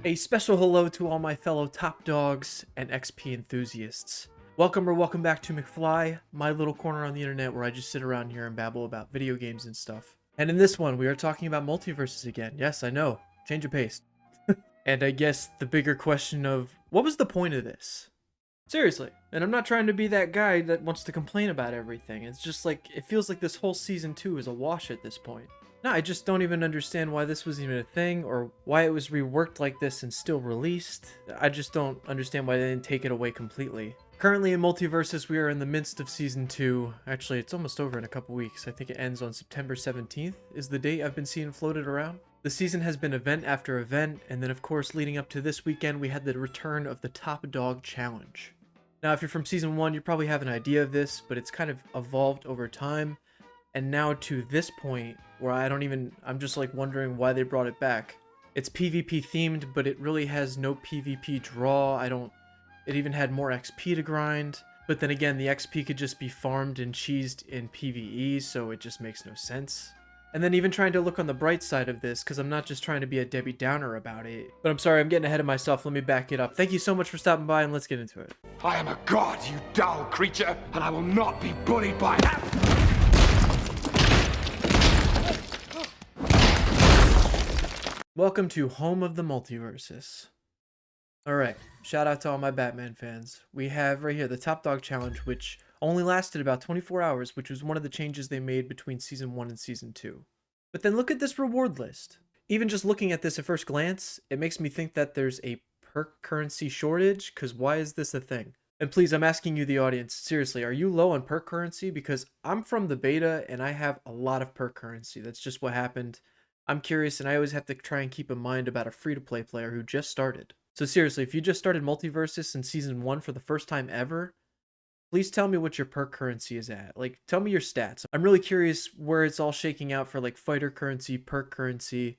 A special hello to all my fellow top dogs and XP enthusiasts. Welcome back to McFly, my little corner on the internet where I just sit around here and babble about video games and stuff. And in this one, we are talking about multiverses again. Yes, I know. Change of pace. And I guess the bigger question of, what was the point of this? Seriously. And I'm not trying to be that guy that wants to complain about everything. It's just like, it feels like this whole season 2 is a wash at this point. No, I just don't even understand why this was even a thing, or why it was reworked like this and still released. I just don't understand why they didn't take it away completely. Currently in Multiversus, we are in the midst of Season 2. Actually, it's almost over in a couple weeks. I think it ends on September 17th, is the date I've been seeing floated around. The season has been event after event, and then of course leading up to this weekend, we had the return of the Top Dog Challenge. Now, if you're from Season 1, you probably have an idea of this, but it's kind of evolved over time. And now to this point where I'm just like wondering why they brought it back. It's PvP themed, but it really has no PvP draw. It even had more XP to grind. But then again, the XP could just be farmed and cheesed in PvE, so it just makes no sense. And then even trying to look on the bright side of this, because I'm not just trying to be a Debbie Downer about it. But I'm sorry, I'm getting ahead of myself. Let me back it up. Thank you so much for stopping by, and let's get into it. I am a god, you dull creature, and I will not be bullied by that. Welcome to Home of the Multiversus. Alright, shout out to all my Batman fans. We have right here the Top Dog Challenge, which only lasted about 24 hours, which was one of the changes they made between Season 1 and Season 2. But then look at this reward list. Even just looking at this at first glance, it makes me think that there's a perk currency shortage, because why is this a thing? And please, I'm asking you, the audience, seriously, are you low on perk currency? Because I'm from the beta, and I have a lot of perk currency. That's just what happened. I'm curious, and I always have to try and keep in mind about a free-to-play player who just started. So seriously, if you just started Multiversus in Season 1 for the first time ever, please tell me what your perk currency is at. Like, tell me your stats. I'm really curious where it's all shaking out for, like, fighter currency, perk currency.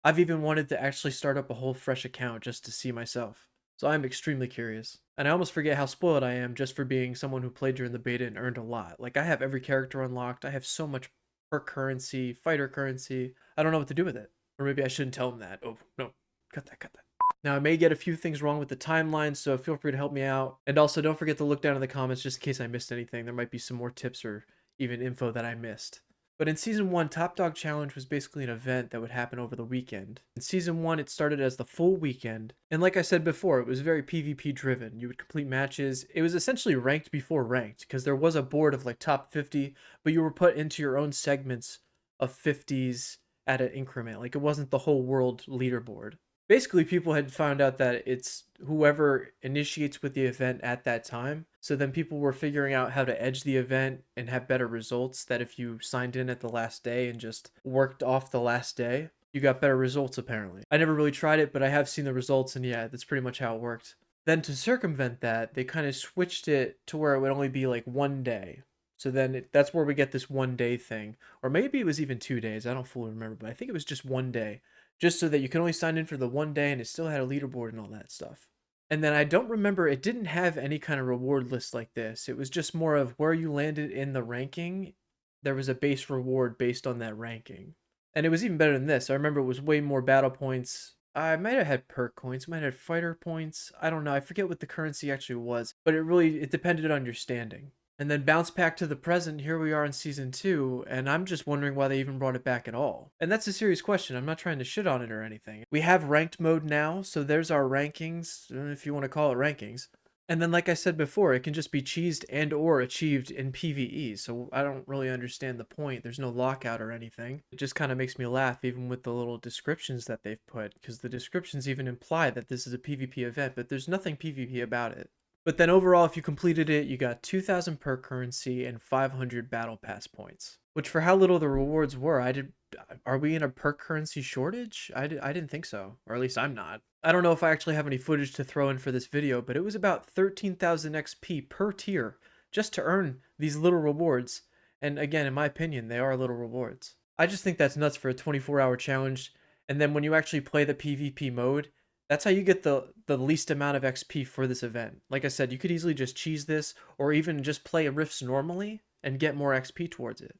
I've even wanted to actually start up a whole fresh account just to see myself. So I'm extremely curious. And I almost forget how spoiled I am just for being someone who played during the beta and earned a lot. Like, I have every character unlocked. I have so much perk currency, fighter currency. I don't know what to do with it. Or maybe I shouldn't tell them that. Oh, no. Cut that. Now, I may get a few things wrong with the timeline, so feel free to help me out. And also, don't forget to look down in the comments just in case I missed anything. There might be some more tips or even info that I missed. But in Season 1, Top Dog Challenge was basically an event that would happen over the weekend. In Season 1, it started as the full weekend. And like I said before, it was very PvP driven. You would complete matches. It was essentially ranked before ranked, because there was a board of like top 50, but you were put into your own segments of 50s at an increment. Like, it wasn't the whole world leaderboard. Basically, people had found out that it's whoever initiates with the event at that time. So then people were figuring out how to edge the event and have better results, that if you signed in at the last day and just worked off the last day, you got better results apparently. I never really tried it, but I have seen the results, and yeah, that's pretty much how it worked. Then to circumvent that, they kind of switched it to where it would only be like 1 day. So then that's where we get this 1 day thing. Or maybe it was even 2 days. I don't fully remember, but I think it was just 1 day. Just so that you can only sign in for the 1 day, and it still had a leaderboard and all that stuff. And then I don't remember, it didn't have any kind of reward list like this. It was just more of where you landed in the ranking. There was a base reward based on that ranking. And it was even better than this. I remember it was way more battle points. I might have had perk points, might have had fighter points. I don't know. I forget what the currency actually was, but it depended on your standing. And then bounce back to the present, here we are in Season 2, and I'm just wondering why they even brought it back at all. And that's a serious question, I'm not trying to shit on it or anything. We have ranked mode now, so there's our rankings, if you want to call it rankings. And then like I said before, it can just be cheesed and or achieved in PvE, so I don't really understand the point. There's no lockout or anything. It just kind of makes me laugh, even with the little descriptions that they've put, because the descriptions even imply that this is a PvP event, but there's nothing PvP about it. But then overall, if you completed it, you got 2,000 perk currency and 500 battle pass points. Which, for how little the rewards were, are we in a perk currency shortage? I didn't think so, or at least I'm not. I don't know if I actually have any footage to throw in for this video, but it was about 13,000 XP per tier just to earn these little rewards. And again, in my opinion, they are little rewards. I just think that's nuts for a 24-hour challenge. And then when you actually play the PvP mode, that's how you get the least amount of XP for this event. Like I said, you could easily just cheese this, or even just play Rifts normally and get more XP towards it.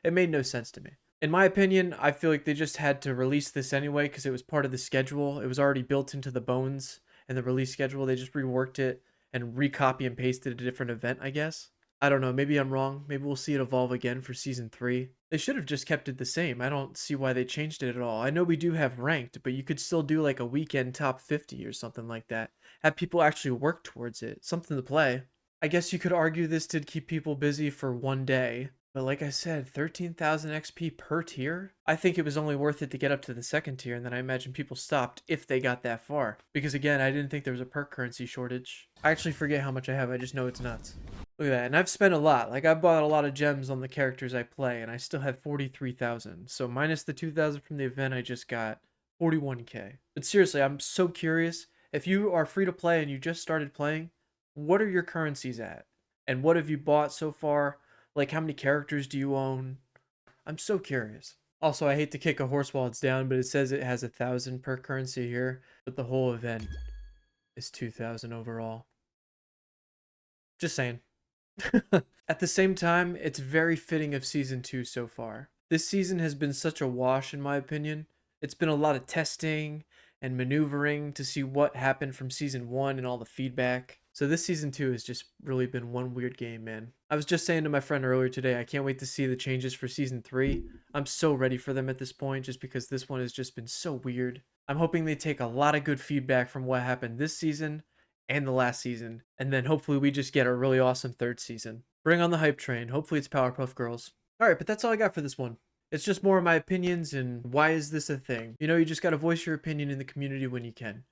It made no sense to me. In my opinion, I feel like they just had to release this anyway because it was part of the schedule. It was already built into the bones and the release schedule. They just reworked it and recopy and pasted a different event, I guess. I don't know. Maybe I'm wrong. Maybe we'll see it evolve again for season 3. They should have just kept it the same. I don't see why they changed it at all. I know we do have ranked, but you could still do like a weekend top 50 or something like that. Have people actually work towards it. Something to play. I guess you could argue this did keep people busy for one day. But like I said, 13,000 XP per tier? I think it was only worth it to get up to the second tier, and then I imagine people stopped if they got that far. Because again, I didn't think there was a perk currency shortage. I actually forget how much I have, I just know it's nuts. Look at that, and I've spent a lot. Like, I've bought a lot of gems on the characters I play, and I still have 43,000. So minus the 2,000 from the event, I just got 41k. But seriously, I'm so curious. If you are free to play and you just started playing, what are your currencies at? And what have you bought so far? Like, how many characters do you own? I'm so curious. Also, I hate to kick a horse while it's down, but it says it has 1,000 per currency here, but the whole event is 2,000 overall. Just saying. At the same time, it's very fitting of season 2 so far. This season has been such a wash in my opinion. It's been a lot of testing and maneuvering to see what happened from season 1 and all the feedback. So this season 2 has just really been one weird game, man. I was just saying to my friend earlier today, I can't wait to see the changes for season 3. I'm so ready for them at this point just because this one has just been so weird. I'm hoping they take a lot of good feedback from what happened this season and the last season, and then hopefully we just get a really awesome third season. Bring on the hype train. Hopefully it's Powerpuff Girls. Alright, but that's all I got for this one. It's just more of my opinions and why is this a thing. You know, you just gotta voice your opinion in the community when you can.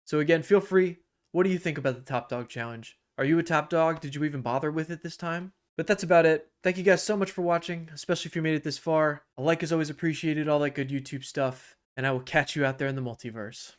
So again, feel free. What do you think about the Top Dog Challenge? Are you a top dog? Did you even bother with it this time? But that's about it. Thank you guys so much for watching, especially if you made it this far. A like is always appreciated, all that good YouTube stuff. And I will catch you out there in the multiverse.